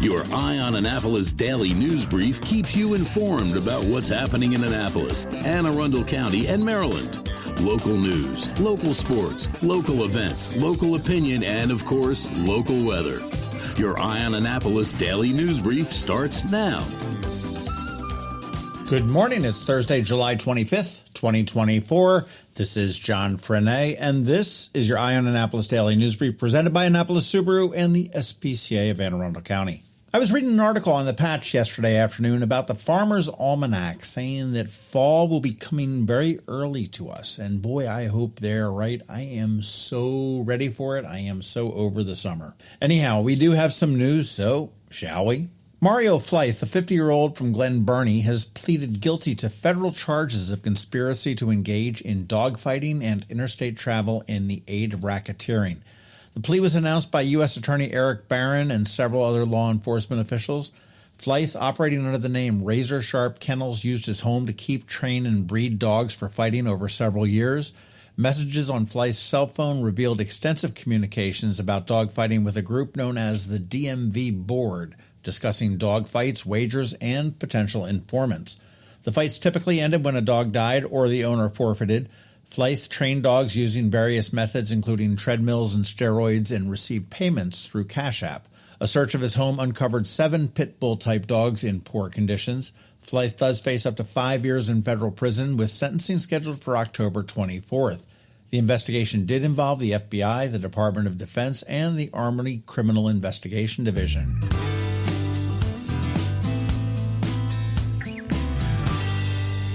Your Eye on Annapolis daily news brief keeps you informed about what's happening in Annapolis, Anne Arundel County, and Maryland. Local news, local sports, local events, local opinion, and, of course, local weather. Your Eye on Annapolis daily news brief starts now. Good morning. It's Thursday, July 25th, 2024. This is John Frenaye, and this is your Eye on Annapolis daily news brief presented by Annapolis Subaru and the SPCA of Anne Arundel County. I was reading an article on the Patch yesterday afternoon about the Farmer's Almanac saying that fall will be coming very early to us. And boy, I hope they're right. I am so ready for it. I am so over the summer. Anyhow, we do have some news, so shall we? Mario Fleith, a 50-year-old from Glen Burnie, has pleaded guilty to federal charges of conspiracy to engage in dogfighting and interstate travel in the aid of racketeering. The plea was announced by U.S. Attorney Eric Barron and several other law enforcement officials. Fleith, operating under the name Razor Sharp Kennels, used his home to keep, train, and breed dogs for fighting over several years. Messages on Fleith's cell phone revealed extensive communications about dogfighting with a group known as the DMV Board, discussing dogfights, wagers, and potential informants. The fights typically ended when a dog died or the owner forfeited. Fleith trained dogs using various methods, including treadmills and steroids, and received payments through Cash App. A search of his home uncovered 7 pit bull-type dogs in poor conditions. Fleith does face up to 5 years in federal prison, with sentencing scheduled for October 24th. The investigation did involve the FBI, the Department of Defense, and the Army Criminal Investigation Division.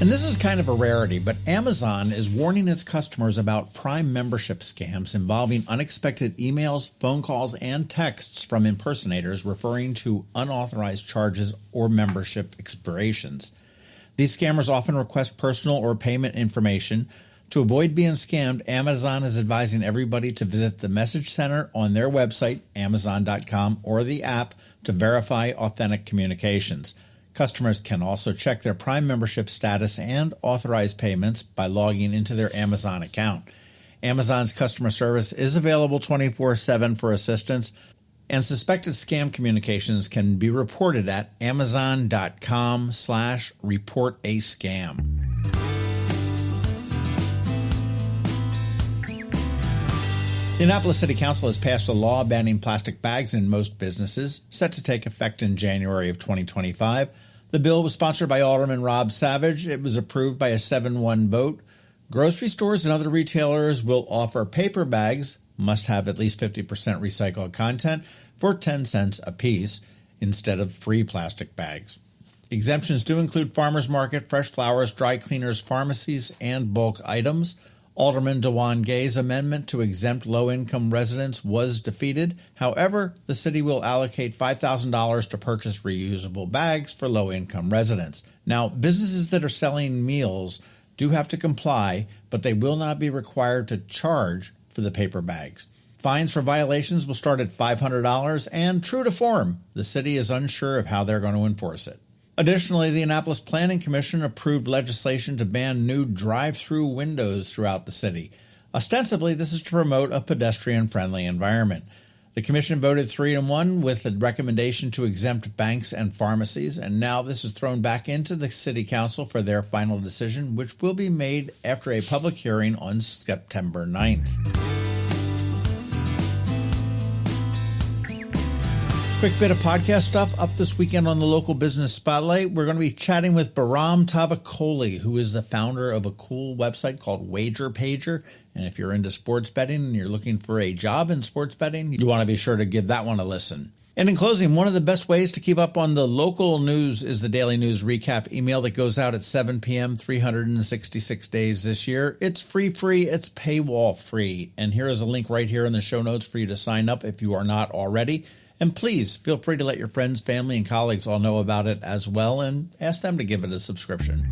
And this is kind of a rarity, but Amazon is warning its customers about Prime membership scams involving unexpected emails, phone calls, and texts from impersonators referring to unauthorized charges or membership expirations. These scammers often request personal or payment information. To avoid being scammed, Amazon is advising everybody to visit the message center on their website, Amazon.com, or the app to verify authentic communications. Customers can also check their Prime membership status and authorize payments by logging into their Amazon account. Amazon's customer service is available 24/7 for assistance, and suspected scam communications can be reported at amazon.com/reportascam. The Annapolis City Council has passed a law banning plastic bags in most businesses, set to take effect in January of 2025. The bill was sponsored by Alderman Rob Savage. It was approved by a 7-1 vote. Grocery stores and other retailers will offer paper bags, must have at least 50% recycled content, for 10 cents apiece instead of free plastic bags. Exemptions do include farmers market, fresh flowers, dry cleaners, pharmacies, and bulk items. Alderman DeJuan Gay's amendment to exempt low-income residents was defeated. However, the city will allocate $5,000 to purchase reusable bags for low-income residents. Now, businesses that are selling meals do have to comply, but they will not be required to charge for the paper bags. Fines for violations will start at $500, and true to form, the city is unsure of how they're going to enforce it. Additionally, the Annapolis Planning Commission approved legislation to ban new drive-through windows throughout the city. Ostensibly, this is to promote a pedestrian-friendly environment. The commission voted 3-1 with a recommendation to exempt banks and pharmacies, and now this is thrown back into the City Council for their final decision, which will be made after a public hearing on September 9th. Quick bit of podcast stuff up this weekend on the Local Business Spotlight. We're going to be chatting with Bahram Tavakoli, who is the founder of a cool website called Wager Pager. And if you're into sports betting and you're looking for a job in sports betting, you want to be sure to give that one a listen. And in closing, one of the best ways to keep up on the local news is the Daily News Recap email that goes out at 7 p.m. 366 days this year. It's free, it's paywall free. And here is a link right here in the show notes for you to sign up if you are not already. And please feel free to let your friends, family, and colleagues all know about it as well, and ask them to give it a subscription.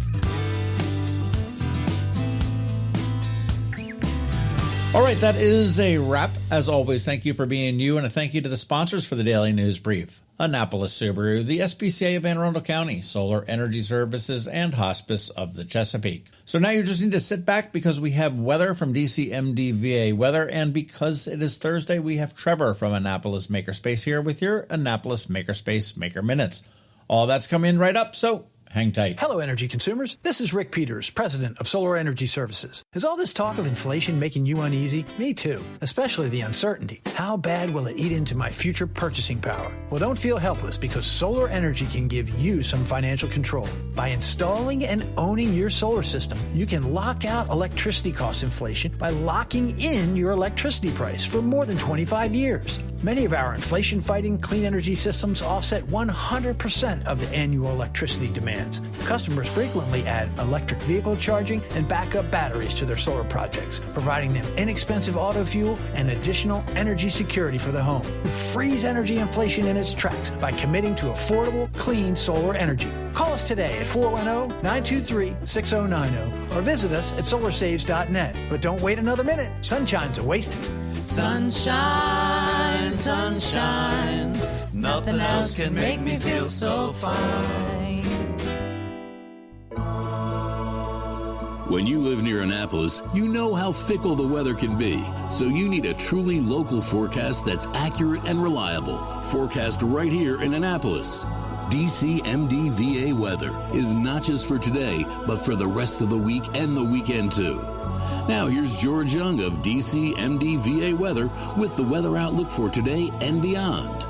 All right, that is a wrap. As always, thank you for being you, and a thank you to the sponsors for the Daily News Brief. Annapolis Subaru, the SPCA of Anne Arundel County, Solar Energy Services, and Hospice of the Chesapeake. So now you just need to sit back because we have weather from DCMDVA Weather, and because it is Thursday, we have Trevor from Annapolis Makerspace here with your Annapolis Makerspace Maker Minutes. All that's coming right up, so hang tight. Hello, energy consumers. This is Rick Peters, president of Solar Energy Services. Is all this talk of inflation making you uneasy? Me too, especially the uncertainty. How bad will it eat into my future purchasing power? Well, don't feel helpless because solar energy can give you some financial control. By installing and owning your solar system, you can lock out electricity cost inflation by locking in your electricity price for more than 25 years. Many of our inflation-fighting clean energy systems offset 100% of the annual electricity demands. Customers frequently add electric vehicle charging and backup batteries to their solar projects, providing them inexpensive auto fuel and additional energy security for the home. Freeze energy inflation in its tracks by committing to affordable, clean solar energy. Call us today at 410-923-6090 or visit us at solarsaves.net. But don't wait another minute. Sunshine's a wasted. Sunshine, sunshine, nothing else can make me feel so fine. When you live near Annapolis, you know how fickle the weather can be. So you need a truly local forecast that's accurate and reliable. Forecast right here in Annapolis. DCMDVA Weather is not just for today, but for the rest of the week and the weekend too. Now here's George Young of DCMDVA Weather with the weather outlook for today and beyond.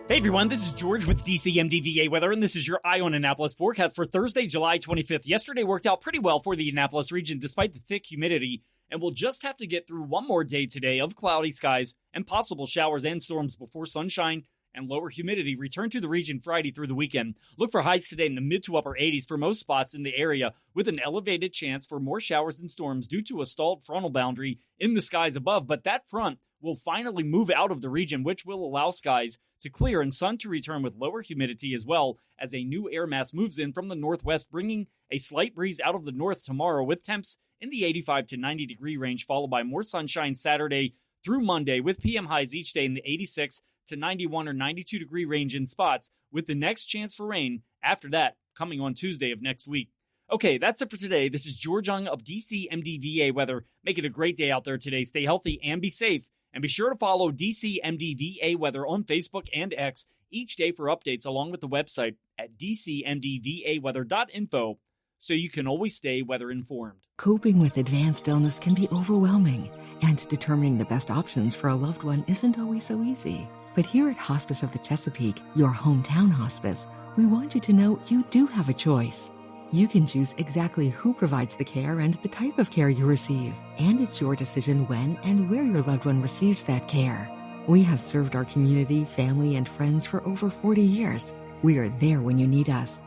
Hey everyone, this is George with DCMDVA Weather, and this is your Eye on Annapolis forecast for Thursday, July 25th. Yesterday worked out pretty well for the Annapolis region despite the thick humidity, and we'll just have to get through one more day today of cloudy skies and possible showers and storms before sunshine and lower humidity return to the region Friday through the weekend. Look for highs today in the mid to upper 80s for most spots in the area, with an elevated chance for more showers and storms due to a stalled frontal boundary in the skies above. But that front will finally move out of the region, which will allow skies to clear and sun to return with lower humidity, as well as a new air mass moves in from the northwest, bringing a slight breeze out of the north tomorrow with temps in the 85 to 90 degree range, followed by more sunshine Saturday through Monday with PM highs each day in the 86 to 91 or 92 degree range in spots, with the next chance for rain after that coming on Tuesday of next week. Okay, that's it for today. This is George Young of DCMDVA Weather. Make it a great day out there today. Stay healthy and be safe. And be sure to follow DCMDVA Weather on Facebook and X each day for updates, along with the website at dcmdvaweather.info, so you can always stay weather informed. Coping with advanced illness can be overwhelming, and determining the best options for a loved one isn't always so easy. But here at Hospice of the Chesapeake, your hometown hospice, we want you to know you do have a choice. You can choose exactly who provides the care and the type of care you receive, and it's your decision when and where your loved one receives that care. We have served our community, family, and friends for over 40 years. We are there when you need us.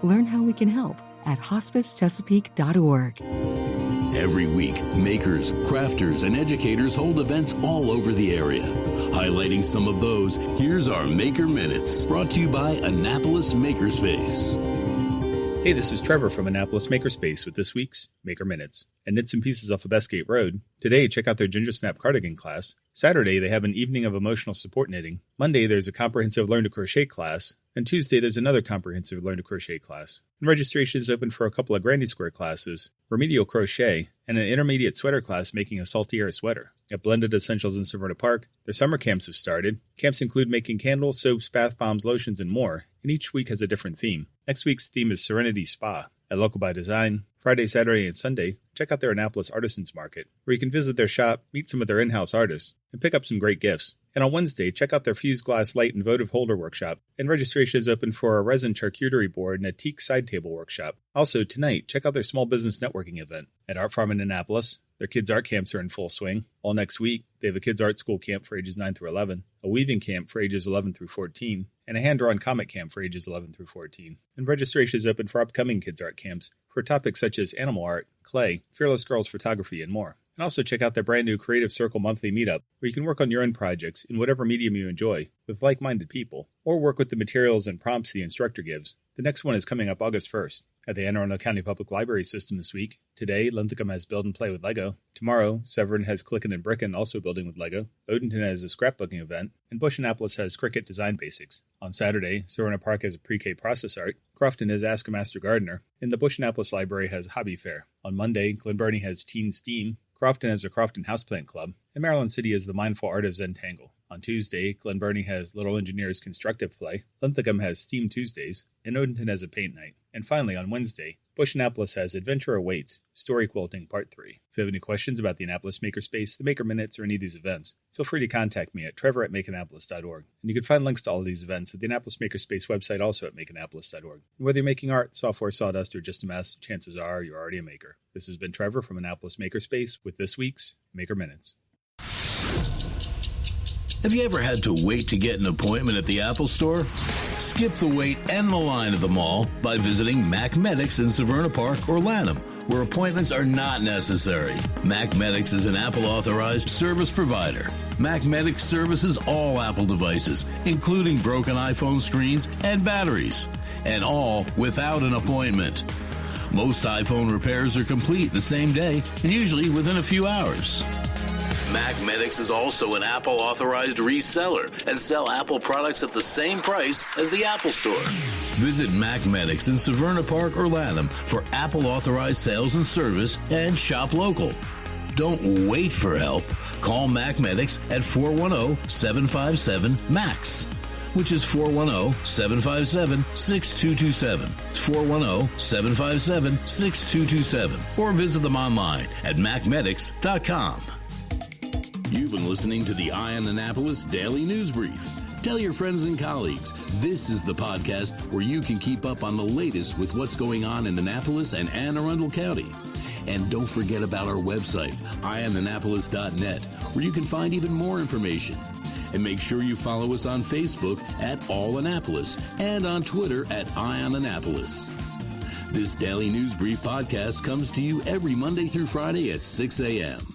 Learn how we can help at hospicechesapeake.org. Every week, makers, crafters, and educators hold events all over the area. Highlighting some of those, here's our Maker Minutes, brought to you by Annapolis Makerspace. Hey, this is Trevor from Annapolis Makerspace with this week's Maker Minutes. And knit some pieces off of Bestgate Road. Today, check out their Ginger Snap cardigan class. Saturday, they have an evening of emotional support knitting. Monday, there's a comprehensive Learn to Crochet class. And Tuesday, there's another comprehensive Learn to Crochet class. And registration is open for a couple of Granny Square classes, Remedial Crochet, and an intermediate sweater class making a saltier sweater. At Blended Essentials in Severna Park, their summer camps have started. Camps include making candles, soaps, bath bombs, lotions, and more, and each week has a different theme. Next week's theme is Serenity Spa. At Local by Design, Friday, Saturday, and Sunday, check out their Annapolis Artisans Market, where you can visit their shop, meet some of their in-house artists, and pick up some great gifts. And on Wednesday, check out their Fused Glass Light and Votive Holder Workshop, and registration is open for a resin charcuterie board and a teak side table workshop. Also, tonight, check out their Small Business Networking event. At Art Farm in Annapolis, their Kids Art Camps are in full swing. All next week, they have a Kids Art School Camp for ages 9 through 11, a Weaving Camp for ages 11 through 14, and a Hand-Drawn Comic Camp for ages 11 through 14. And registration is open for upcoming Kids Art Camps for topics such as animal art, clay, fearless girls photography, and more. And also check out their brand new Creative Circle monthly meetup, where you can work on your own projects in whatever medium you enjoy with like-minded people, or work with the materials and prompts the instructor gives. The next one is coming up August 1st. At the Anne Arundel County Public Library System this week, today, Linthicum has Build and Play with Lego. Tomorrow, Severn has Clickin' and Brickin' also building with Lego. Odenton has a scrapbooking event, and Bush Annapolis has Cricut Design Basics. On Saturday, Sorona Park has a pre-K process art. Crofton has Ask a Master Gardener, and the Bush Annapolis Library has Hobby Fair. On Monday, Glen Burnie has Teen Steam. Crofton has a Crofton Houseplant Club, and Maryland City has the Mindful Art of Zentangle. On Tuesday, Glen Burnie has Little Engineers Constructive Play, Linthicum has Steam Tuesdays, and Odenton has a Paint Night. And finally, on Wednesday, Bush Annapolis has Adventure Awaits, Story Quilting Part 3. If you have any questions about the Annapolis Makerspace, the Maker Minutes, or any of these events, feel free to contact me at trevor@makeannapolis.org. And you can find links to all of these events at the Annapolis Makerspace website, also at makeannapolis.org. And whether you're making art, software, sawdust, or just a mess, chances are you're already a maker. This has been Trevor from Annapolis Makerspace with this week's Maker Minutes. Have you ever had to wait to get an appointment at the Apple Store? Skip the wait and the line at the mall by visiting MacMedics in Severna Park or Lanham, where appointments are not necessary. MacMedics is an Apple-authorized service provider. MacMedics services all Apple devices, including broken iPhone screens and batteries, and all without an appointment. Most iPhone repairs are complete the same day and usually within a few hours. MacMedics is also an Apple-authorized reseller and sell Apple products at the same price as the Apple Store. Visit MacMedics in Severna Park or Lanham for Apple-authorized sales and service and shop local. Don't wait for help. Call MacMedics at 410-757-MAX, which is 410-757-6227. It's 410-757-6227. Or visit them online at macmedics.com. You've been listening to the Eye on Annapolis Daily News Brief. Tell your friends and colleagues, this is the podcast where you can keep up on the latest with what's going on in Annapolis and Anne Arundel County. And don't forget about our website, eyeonannapolis.net, where you can find even more information. And make sure you follow us on Facebook at All Annapolis and on Twitter at Eye on Annapolis. This Daily News Brief podcast comes to you every Monday through Friday at 6 a.m.